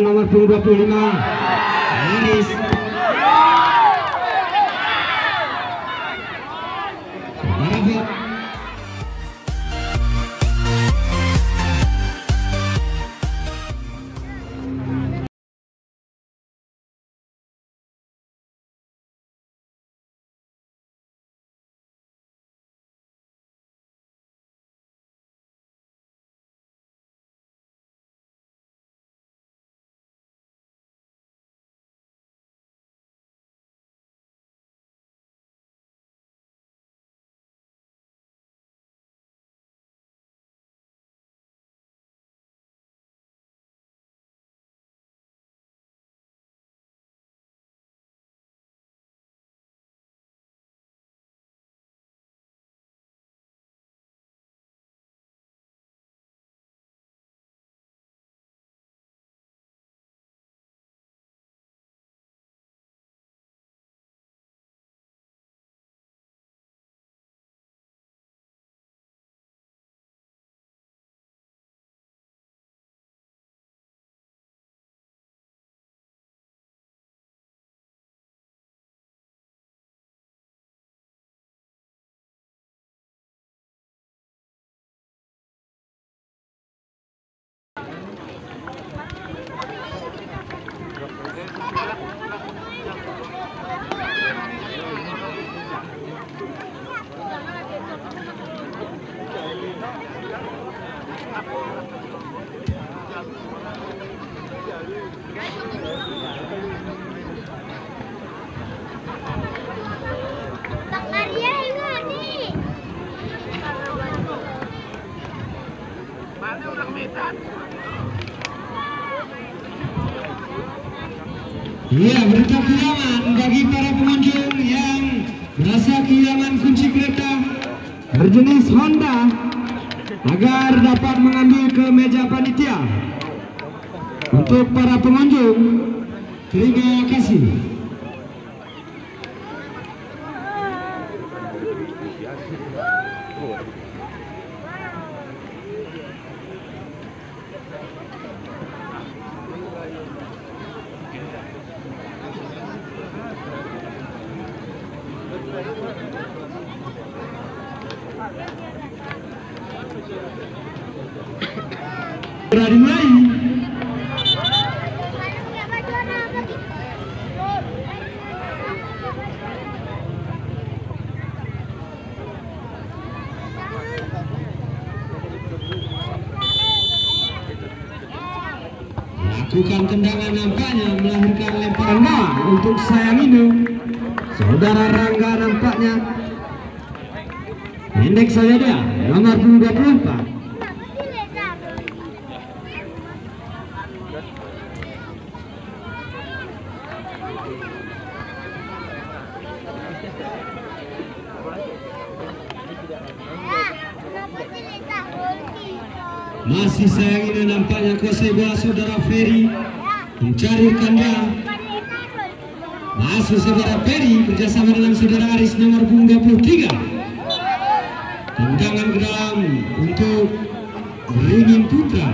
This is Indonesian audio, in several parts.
nomor punggung 25 Aris. Iya, berita kehilangan bagi para pengunjung yang merasa kehilangan kunci kereta berjenis Honda agar dapat mengambil ke meja panitia. Untuk para pengunjung, terima kasih. Sudah dimulai. Lakukan tendangan nampaknya melahirkan lemparan bola untuk sayang ini. Saudara Rangga nampaknya pendek saja dia, nomor 24. Masih sayang ini nampaknya kuasai bola saudara Ferry mencari kanda. Masuk saudara Ferry kerjasama dengan saudara Aris nomor 23. Tendangan ke dalam untuk Beringin Putra.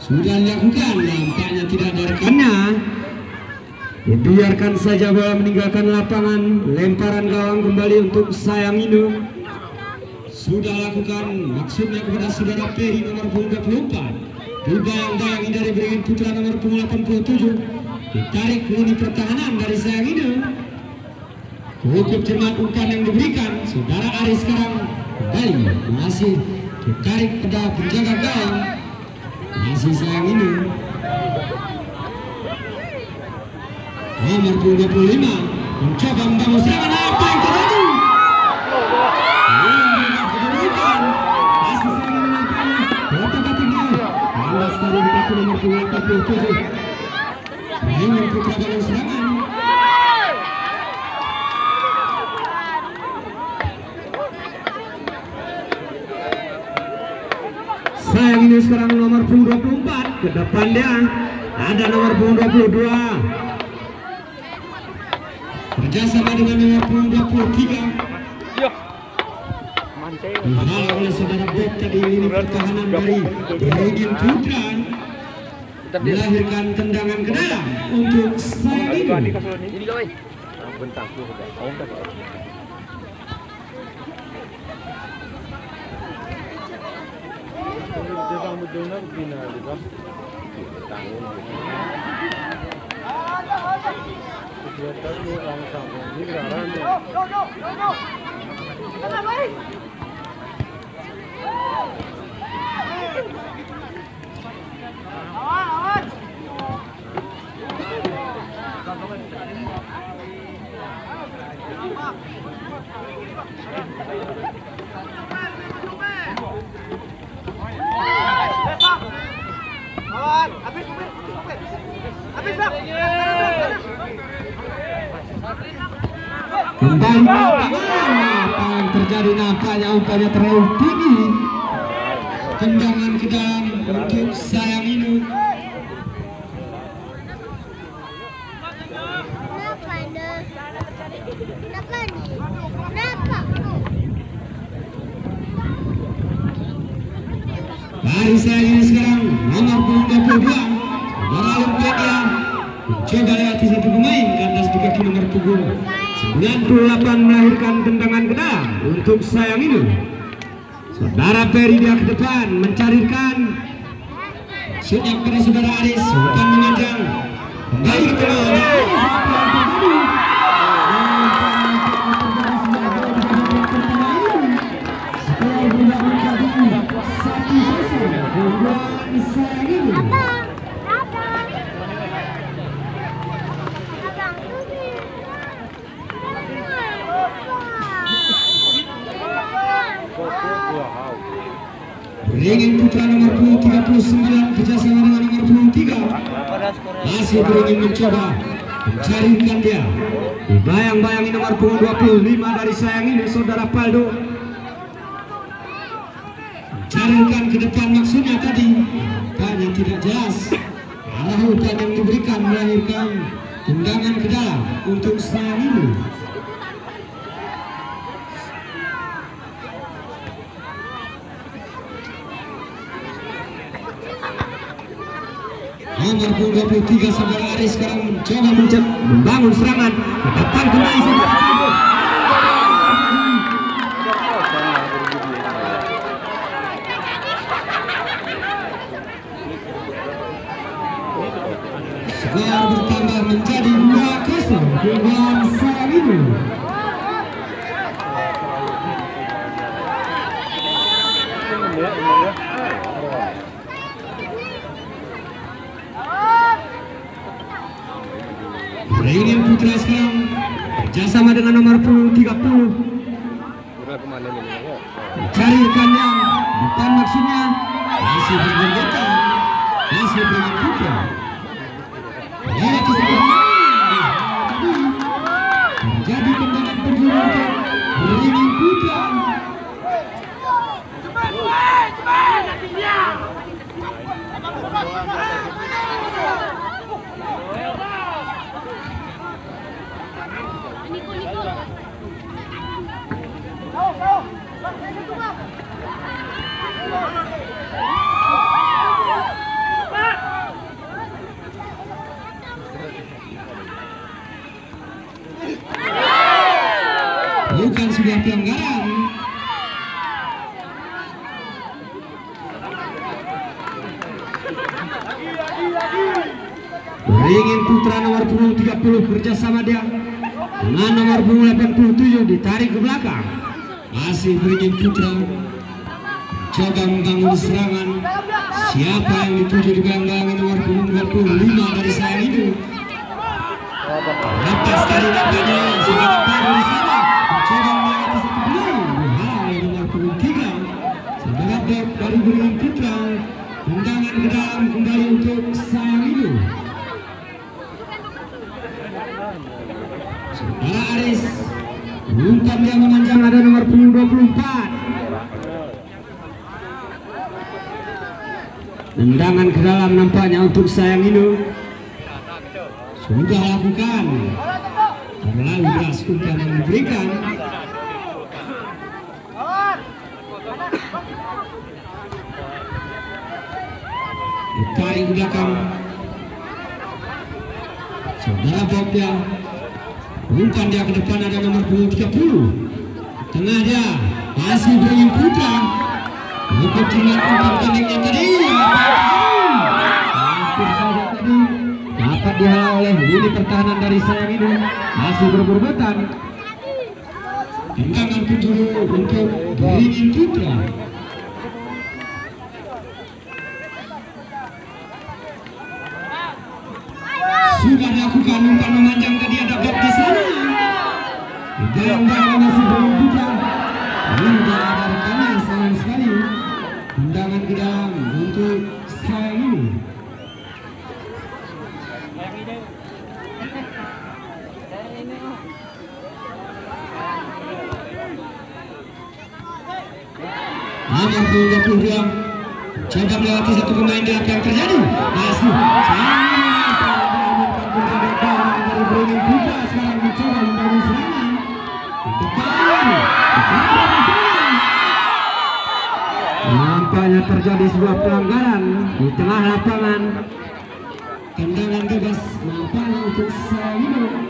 Sudah dilakukan, nampaknya tidak ada rekannya. Dibiarkan saja bola meninggalkan lapangan. Lemparan gawang kembali untuk sayang Indo. Sudah lakukan, maksudnya kepada saudara Ferry nomor 24. Dibayang-bayang dari Beringin Putra nomor 87. Ditarik ke lini pertahanan dari sayang Indo. Cukup cermat umpan yang diberikan. Saudara Aris sekarang kembali masih ditarik pada penjaga gawang. Masih sayang Indo. Nomor 25 mencoba membangun serangan, apa yang terjadi? Kedudukan masih sayang menampaknya otak-atiknya kandas dari kaki nomor 47. Beringin Putra bangun serangan. Sayang ini sekarang nomor 24. Ke depan dia ada nomor 22. Kerjasama dengan nomor 23. dihalau oleh saudara Bob tadi. Lini pertahanan dari Beringin Putra melahirkan tendangan ke dalam untuk sayang ini. Kembali apa yang terjadi, nampaknya umpannya terlalu tinggi, tendangan ke dalam untuk sayang ini. Dari sayang ini sekarang nomor 22 Saudara Lumpedia mencoba lewati satu pemain kandas di kaki nomor punggung 98 melahirkan tendangan ke dalam untuk sayang ini. Saudara Peri dia ke depan mencarikan shootnya kepada saudara Aris, umpan memanjang kembali ke tengah. Beringin Putra nomor 39 kerjasama dengan nomor 23 masih Beringin mencoba mencarikan dia. Bayang-bayangi nomor 25 dari sayang ini saudara Paldo, mencarikan ke depan maksudnya tadi, banyak tidak jelas arah umpan yang diberikan, melahirkan tendangan ke dalam untuk sayang ini. Nomor 23 saudara Aris sekarang mencoba membangun serangan ke depan kembali saja. Skor bertambah menjadi 2-0 dengan sayang ini. Beringin Putra sekarang kerjasama dengan nomor 30 mencarikan yang depan maksudnya masih berbentuk, masih Beringin Putra terjadi tendangan penjuru Beringin Putra. Bukan sebuah pelanggaran. Beringin Putra nomor 30 kerjasama dia dengan nomor 87 ditarik ke belakang. Masih Beringin Putra coba membangun serangan. Siapa yang dituju di belakang nomor 25 dari sayang itu? Lepas dari nampaknya sebagai baru di sana mencoba melewati satu belum nomor 23 saudara Bob dari Beringin Putra. Tendangan ke dalam kembali untuk sayang itu. Saudara Aris umpan yang memanjang ada nomor 24. Tendangan ke dalam nampaknya untuk sayang ini. Sudah lakukan terlalu deras umpan yang diberikan. Ditarik ke belakang. Saudara Bobya. Umpan dia ke depan, ada nomor punggung 30. Tengah dia masih Beringin Putra. Untuk dengan umpan pendeknya tadi. Hampir saja tadi dapat dihalau oleh lini pertahanan dari Sayang ini. Masih berbobatan. Tendangan penjuru untuk Beringin Putra. Sudah dilakukan umpan memanjang tadi, ada gap di sana. Bayang-bayang masih belum buka. Tidak ada rekannya, sayang sekali. Tendangan ke dalam untuk Sayang ini. Nomor 22 coba melewati satu pemain di apa yang terjadi. Masih dari Beringin Putra sekarang mencoba membangun serangan. Nampaknya terjadi sebuah pelanggaran di tengah lapangan. Tendangan bebas nampaknya untuk Sayang.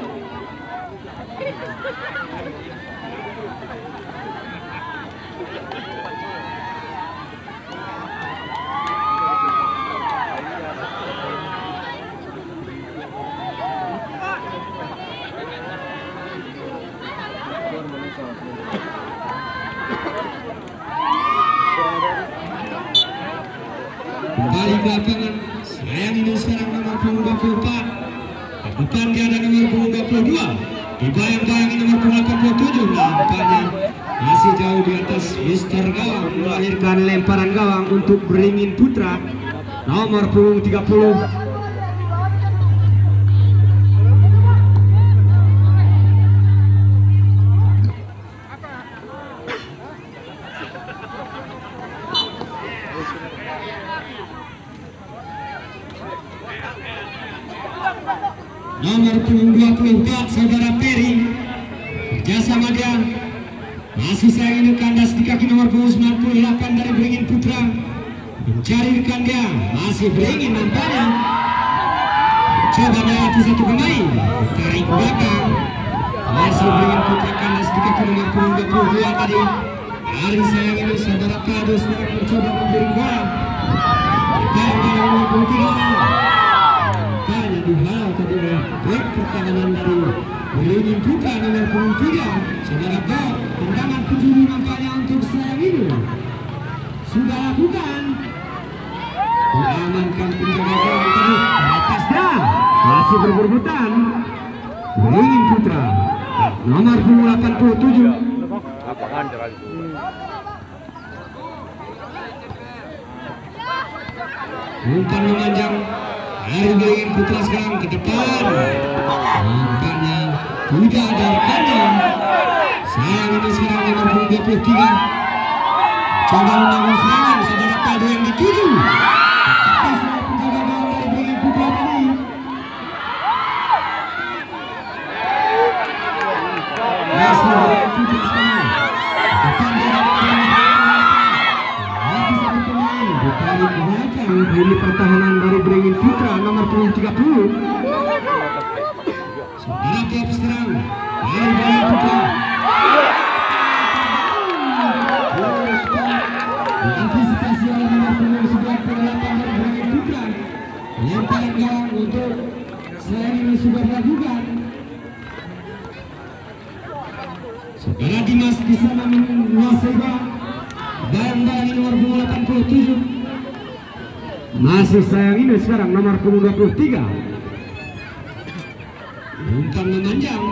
Kembali ke lapangan. Sayang ini sekarang nomor punggung 24. Depan dia ada nomor punggung 22. Dibayang-bayangi nomor punggung 87. Nampaknya masih jauh di atas Mister Gawang, melahirkan lemparan gawang untuk Beringin Putra. Nomor punggung 30. Nomor punggung 24 saudara Peri, kerjasama dia masih Sayang ini kandas di kaki nomor punggung 98 dari Beringin Putra. Mencari rekan dia, masih Beringin nampaknya. Coba melewati satu pemain, tarik ke belakang. Masih Beringin Putra kandas di kaki nomor punggung 22 tadi. Hari Sayang ini saudara Kado sekarang mencoba memberi bola. Bayang-bayang nomor punggung 3. Hanya dihalau tadi oleh back pertahanan dari Beringin Putra nomor punggung 3. Saudara Bob, tendangan penjuru nampaknya untuk Sayang ini sudah lakukan. Mengamankan penjaga gawang tadi atasnya, masih berburu-butan Beringin Putra nomor punggung 87. Umpan memanjang dari Beringin Putra sekarang ke depan. Umpannya tidak ada rekannya. Sayang ini sekarang nomor punggung 23. Coba membangun serangan saudara Kado yang dituju. Tetapi seorang penjaga gawang dari Beringin Putra tadi. Masih Beringin Putra sekarang. Depan dia masih satu pemain ditarik ke belakang. Ini pertahanan dari Beringin Putra nomor punggung 30. Saudara Bob sekarang dari Beringin Putra. Diantisipasi oleh nomor punggung 98 dari Beringin Putra. Lemparan gawang untuk Sayang ini sudah dilakukan. Saudara Dimas di sana menguasai bola. Bayang-bayang nomor punggung 87. Masih Sayang ini sekarang nomor punggung 23. Umpan memanjang.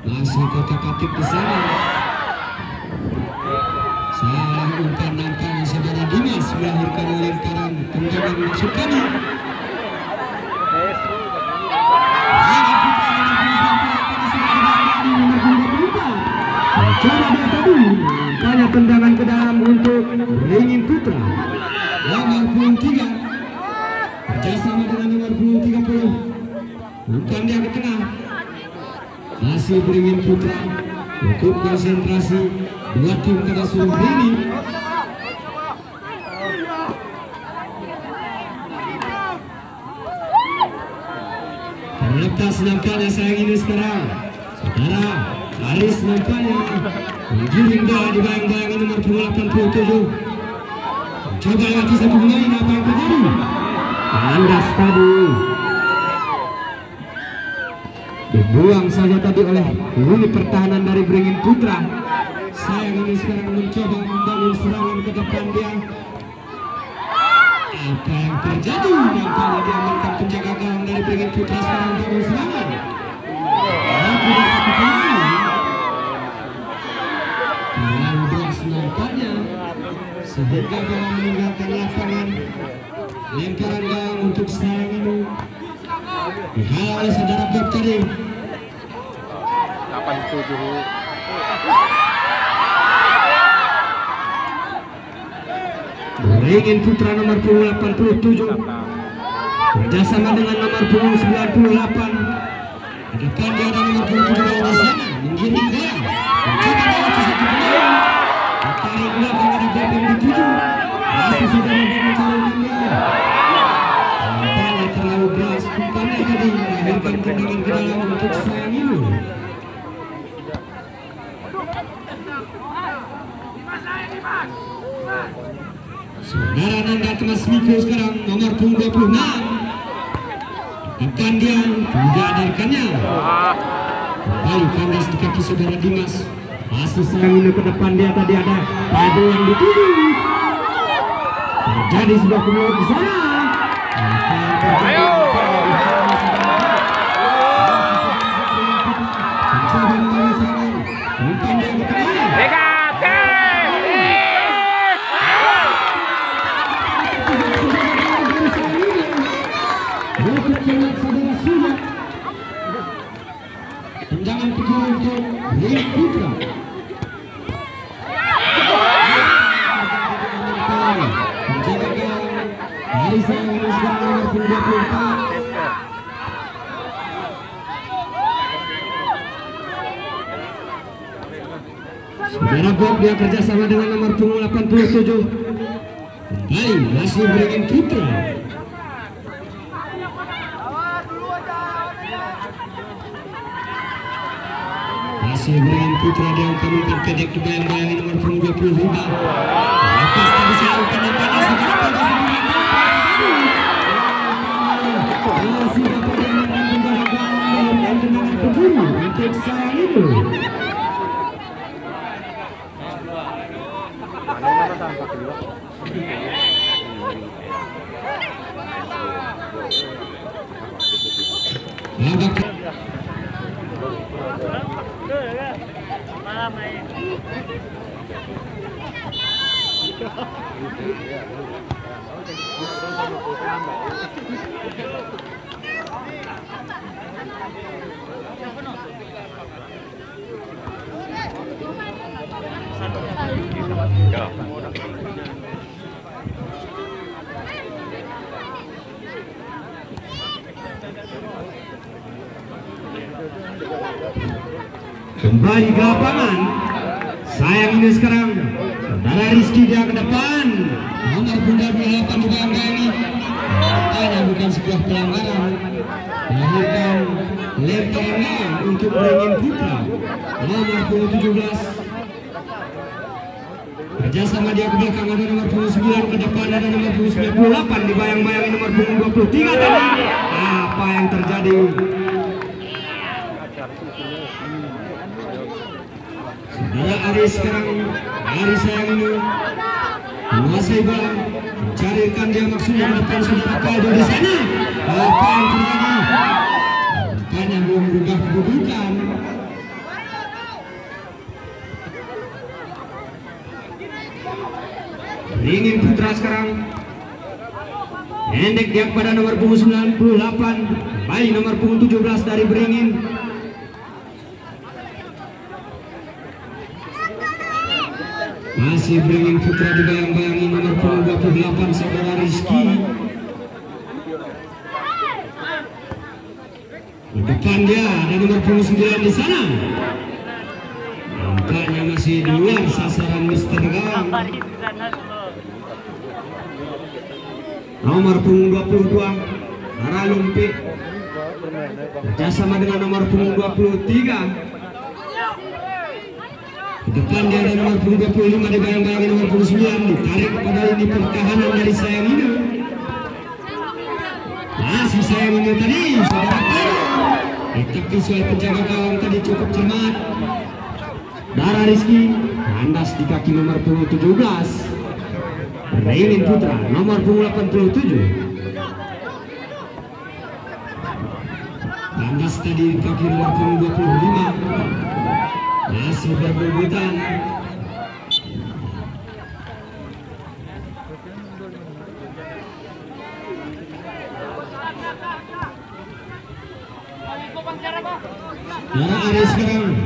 Masih kotak-katik di sana. Salah umpan nampaknya saudara Dimas melahirkan lemparan tendangan maksud kami. Coba dia tadi nampaknya tendangan ke dalam untuk Beringin Putra nomor punggung 3 kerjasama dengan nomor punggung 30. Umpan dia ke tengah, masih Beringin Putra Cukup konsentrasi dua tim pada seluruh ini. Terlepas nampaknya sayang ini sekarang. Saudara Aris nampaknya mengirim bola di bayang-bayang nomor 87. Coba lagi satu pemain, apa yang terjadi? Kandas tadi dibuang saja tadi oleh unit pertahanan dari Beringin Putra. Sayang ini sekarang mencoba membangun serangan ke depan dia. Apa yang terjadi? Nampaknya diamankan penjaga gawang dari Beringin Putra sekarang membangun serangan. Tidak satu pemain. Terlalu beras nampaknya sehingga bola meninggalkan lapangan. Lemparan gawang untuk sayang ini dihalau oleh saudara Bob tadi. 87. Beringin Putra nomor 87 kerjasama dengan nomor 98. Di depan dia ada nomor 17 di sana menggiring bola. Mencoba lewat satu pemain. Ditarik belakang ada Bob yang dituju. Masih sudah mencalonkan dia. Nampaknya terlalu beras umpannya tadi melahirkan tendangan ke dalam untuk sayang ini. Saudara Nanda Thomas Miko sekarang nomor 26. Depan dia tidak adarkannya. Kembali kandas di kaki saudara Dimas. Masih sayang ini ke depan dia tadi ada Padu yang dituju. Terjadi sebuah kemudian di sana. Ayo. Mencoba membangun serangan. Umpan dia ke tengah. Tendangan kedua untuk Beringin Putra. Penjaga gawang dari sayang ini sekarang nomor 24. Saudara Bob dia kerjasama dengan nomor 87. Kembali masih Beringin Putra. Masih Beringin Putra dia umpan pendek di bayang-bayang nomor 25. Lepas tadi saya umpan-umpannya sekarang pada masih dapat diamankan penjaga gawang dan tendangan kedua untuk sayang itu. Kembali ke lapangan. Sayang ini sekarang saudara Rizky dia ke depan. Nomor 28 di bayang-bayang ini. Tanya bukan sebuah pelanggaran. Melahirkan lemparan untuk Beringin Putra. Nomor 17. Kerjasama dia ke belakang ada nomor 29, ke depan ada nomor 98 di bayang-bayang nomor 23 tadi. Apa yang terjadi? Saudara Aris sekarang, Aris sayang ini menguasai bola, mencarikan dia maksudnya ke depan saudara Kaldo di sana. Apa yang terjadi? Bukannya belum berubah kedudukan. Beringin Putra sekarang pendek dia kepada nomor 98, kembali nomor 17 dari Beringin. Masih Beringin Putra di bayang-bayangi nomor 28 saudara Rizky. Di depan dia ada nomor 29 di sana. nampaknya masih di luar sasaran Mister Gawang. Nomor punggung 22 Ara Lumpi kerjasama dengan nomor punggung 23. Di depan dia ada nomor punggung 25 dibayang-bayangi nomor punggung 9, ditarik pada lini pertahanan dari Sayang Inu. Masih Sayang Inu tadi saudara Taro, tapi soal penjaga gawang tadi cukup cermat. Dara Rizky kandas di kaki nomor punggung 17 Reinin Putra nomor punggung 87. Kandas tadi di kaki nomor punggung 25 masih berbulutan. Dara Aris sekarang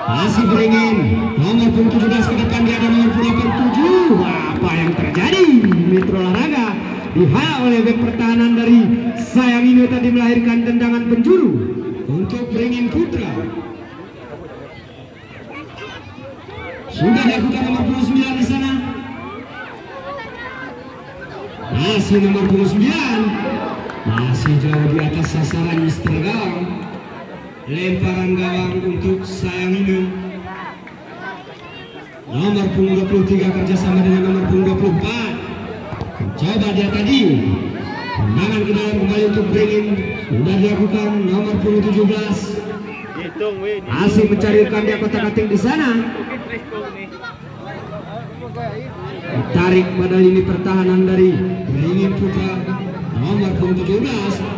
masih beringin nomor punggung 17 ke depan, dia ada nomor punggung 87. Apa yang terjadi? Mitra Olahraga dihalau oleh bek pertahanan dari Sayang Inu tadi melahirkan tendangan penjuru untuk beringin Putra. Sudah dilakukan nomor punggung 9 di sana. Masih nomor punggung 9 masih jauh di atas sasaran Mister Gawang. Lemparan gawang untuk Sayang Inu. Nomor punggung 23 kerjasama dengan nomor punggung 24. Coba dia tadi tendangan ke dalam kembali untuk beringin. Sudah dilakukan nomor punggung 17. Masih mencarikan dia kotak-kating di sana. Tarik pada lini pertahanan dari Beringin Putra nomor punggung 17.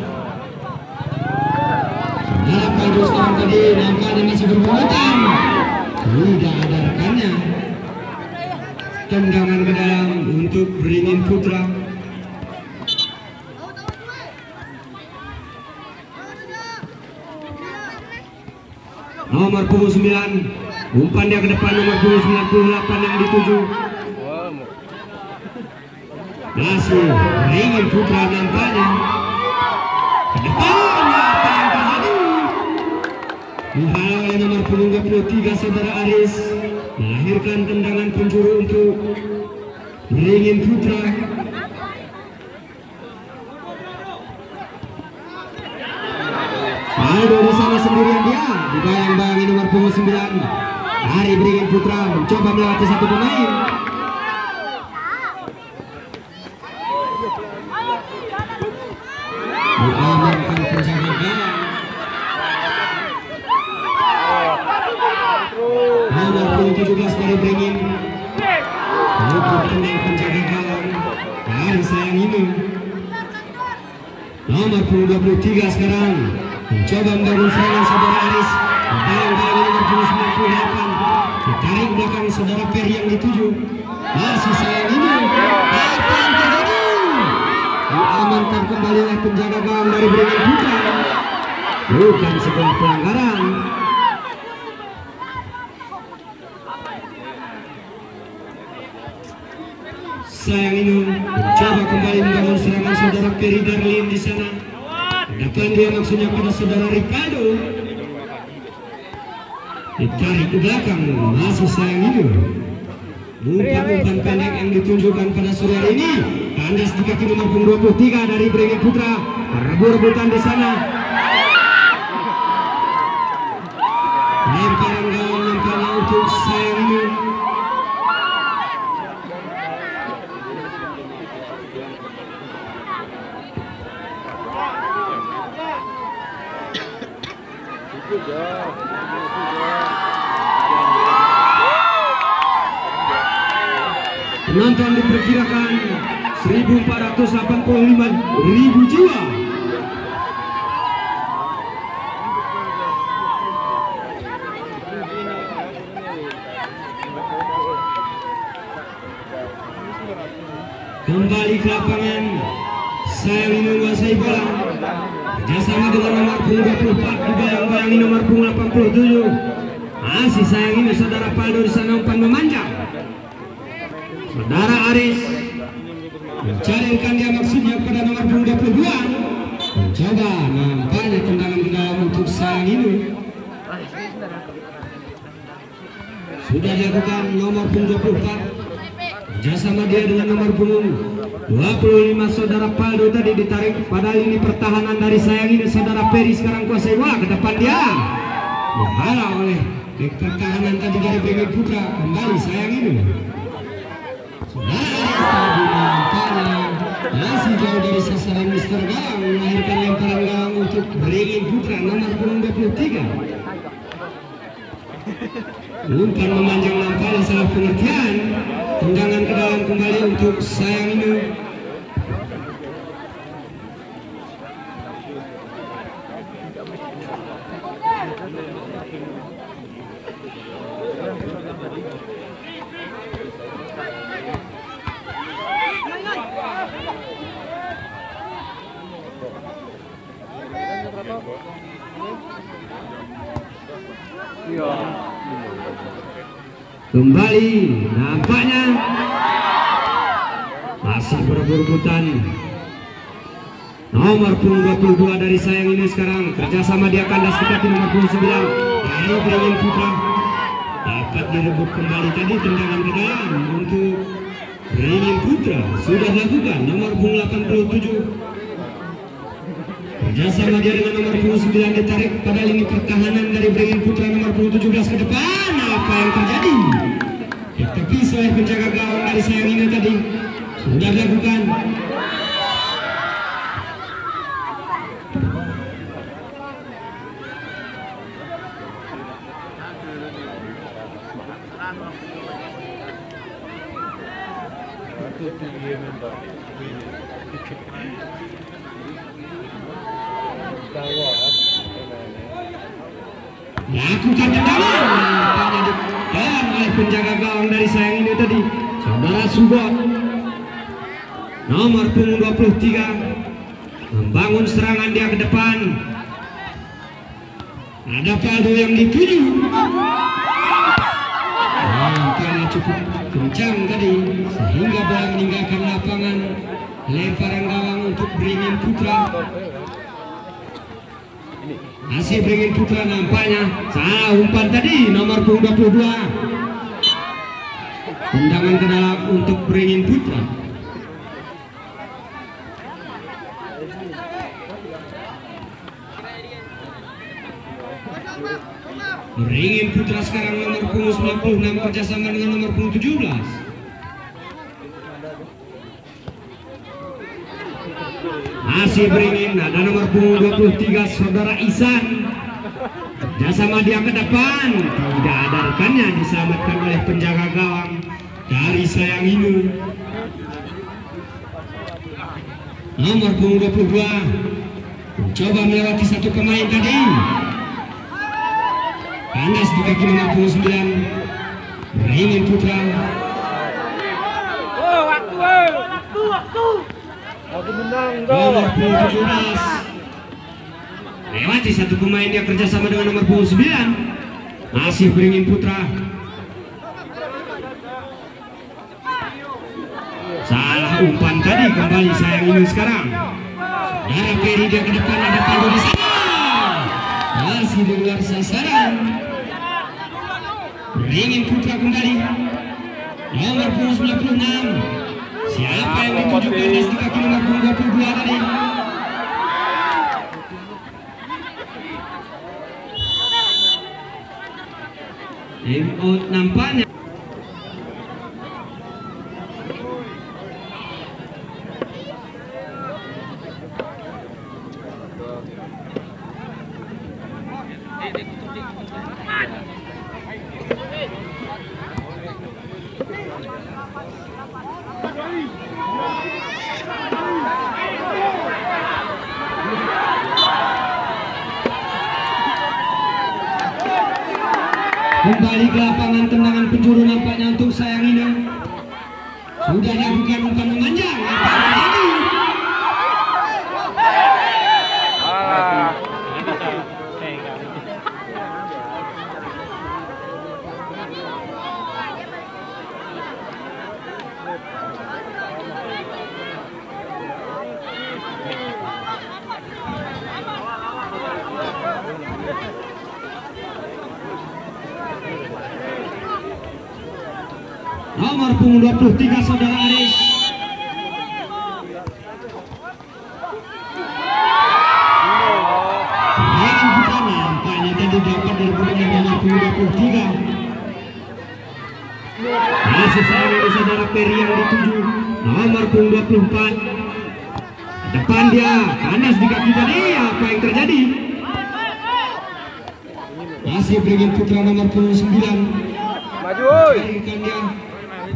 Dalam kaldu sekarang tadi nampaknya masih berbulutan. Tidak ada rekannya. Tendangan ke dalam untuk Beringin Putra. Nomor punggung 9 umpan dia ke depan, nomor punggung 98 yang dituju. Masih Beringin Putra nampaknya ke depan. Apa yang terjadi? Dihalau oleh nomor punggung 23 saudara Aris, melahirkan tendangan penjuru untuk Beringin Putra. Aldo di sana sendirian, dia dibayang-bayangi nomor punggung 9 dari Beringin Putra, mencoba melewati satu pemain. Diamankan penjaga gawang. Nomor punggung 17 dari Beringin untuk tenang penjaga gawang dari Sayang Inu. Nomor punggung 23 sekarang mencoba membangun serangan saudara Aris. Bayang-bayang nomor punggung 98 ditarik belakang saudara Ferry yang dituju. Masih Sayang Inu. Apa yang terjadi? Diamankan kembali oleh penjaga gawang dari Beringin Putra. Bukan sebuah pelanggaran. Sayang Inu mencoba kembali membangun serangan saudara Ferry Darlin di sana. Depan dia maksudnya pada saudara Ricardo. Ditarik ke belakang, masih Sayang Inu. Umpan-umpan pendek yang ditunjukkan pada sore hari ini. Kandas di kaki nomor punggung 23 dari Beringin Putra. Rebut-rebutan di sana. Lemparan gawang nampaknya untuk Sayang Inu. Penonton diperkirakan 1.485.000 jiwa. Kembali ke lapangan, Sayang Inu menguasai bola. Kerjasama dengan nomor punggung 24 dibayang-bayangi nomor punggung 87. Masih Sayang Inu saudara Paldo di sana, umpan memanjang. Saudara Aris mencarikan dia maksudnya pada nomor punggung 22. Mencoba nampaknya tendangan ke dalam untuk Sayang Inu. sudah dilakukan nomor punggung 24 kerjasama dia dengan nomor punggung 25 saudara Paldo tadi ditarik pada ini pertahanan dari sayang ini saudara Peri sekarang kuasai bola ke depan dia dihalau oleh pertahanan tadi dari Brigade Putra kembali sayang ini masih jauh dari sasaran Mister Galang melahirkan lemparan Galang untuk Brigade Putra nomor punggung 23 umpan memanjang nampaknya salah pengertian tendangan ke dalam kembali untuk sayang ini kembali nampaknya masih berebut-rebutan nomor punggung 22 dari sayang ini sekarang kerjasama dia kandas ke kaki nomor 29 dari Brigade Putra dapat direbut kembali tadi tendangan ke dalam untuk Brigade Putra sudah dilakukan nomor punggung 87 kerjasama dia dengan nomor punggung 9 ditarik pada lini pertahanan dari Brigade Putra nomor punggung 17 ke depan apa yang terjadi ditepis oleh penjaga gawang dari sayang ini tadi sudah dilakukan lakukan tendangan dan oleh penjaga gawang dari sayang ini tadi saudara Subot nomor punggung 23 membangun serangan dia ke depan ada Paldo yang dituju nampaknya cukup kencang tadi sehingga bola meninggalkan lapangan lemparan gawang untuk Brigade Putra masih Brigade Putra nampaknya salah umpan tadi nomor punggung 22 tendangan ke dalam untuk Brigade Putra Brigade Putra sekarang nomor punggung 96 kerjasama dengan nomor punggung 17 masih Brigade ada nomor punggung 23 saudara Isan kerjasama dia ke depan tidak ada rekannya diselamatkan oleh penjaga gawang dari sayang ini nomor punggung 22 mencoba melewati satu pemain tadi kandas di kaki nomor punggung 9 Brigade Putra nomor punggung 17 lewati satu pemain dia kerjasama dengan nomor punggung 9 masih Brigade Putra salah umpan tadi kembali sayang ini sekarang saudara Peri dia ke depan ada Paldo di sana masih di luar sasaran Brigade Putra kembali nomor punggung 96 siapa yang ditujukan di kaki nomor punggung 22 tadi time out nampaknya kembali ke lapangan tendangan penjuru nampaknya untuk sayang ini sudah dilakukan umpan memanjang apa terjadi Nomor punggung 23 saudara Aris. Yang bukan nampaknya tadi dapat dari pemain nomor punggung 23. Masih sayang ini saudara Peri yang dituju nomor punggung 24. Depan dia panas di kaki tadi, apa yang terjadi? Masih beringin putra nomor punggung 9. Maju woi.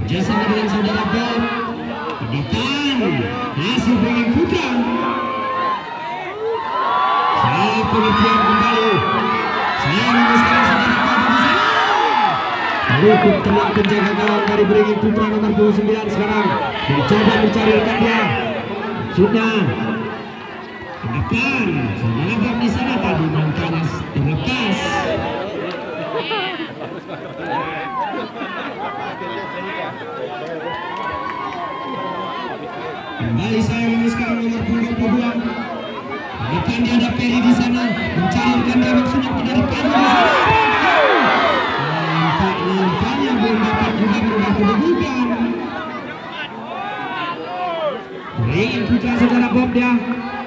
Dia jasa dengan saudara Bob. Depan masih beringin putra. Salah pengertian kembali. Sayang ini sekarang saudara Bob di sana. Cukup tenang penjaga gawang dari beringin putra nomor punggung 9 sekarang mencoba mencari rekan dia. Maksudnya ke depan saudara Bob di sana tadi panas terlepas. Kembali sayang ini sekarang nomor punggung 22. Depan dia ada Peri di sana mencari rekan dia maksudnya dari Peri di sana. Nampaknya belum dapat juga berubah kedudukan. Beringin putra saudara Bob dia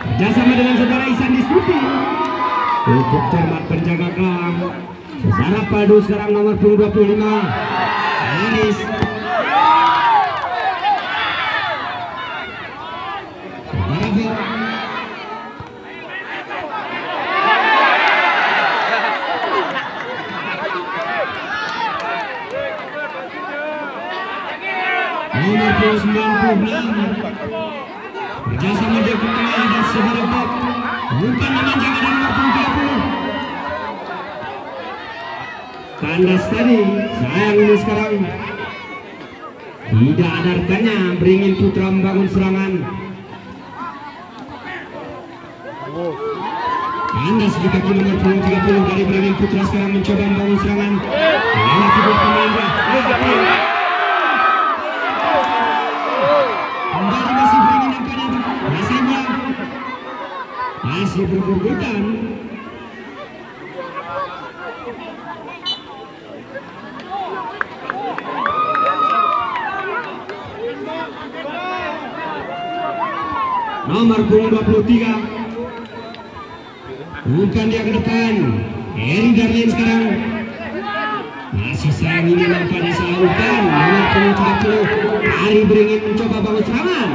kerjasama dengan saudara Isan di Suti. Cukup cermat penjaga gawang. Saudara Padu sekarang nomor punggung 25. Anis. Saudara Bob. Nomor punggung 96. Kerjasama dia ke tengah ada saudara Bob. Bukan memanjang ada nomor punggung 30. Kandas tadi, sayang ini sekarang tidak ada rekannya. Beringin putra membangun serangan. Kandas di kaki nomor punggung 30 dari beringin putra sekarang mencoba membangun serangan. Lewat kedua pemain dia. Kembali masih beringin nampaknya. Masih bergurgutan. Nomor punggung 23. Bukan dia ke depan. Eri Darlin sekarang. Masih sayang ini nampaknya salah umpan. Nomor punggung 30. Ari beringin mencoba bangun serangan.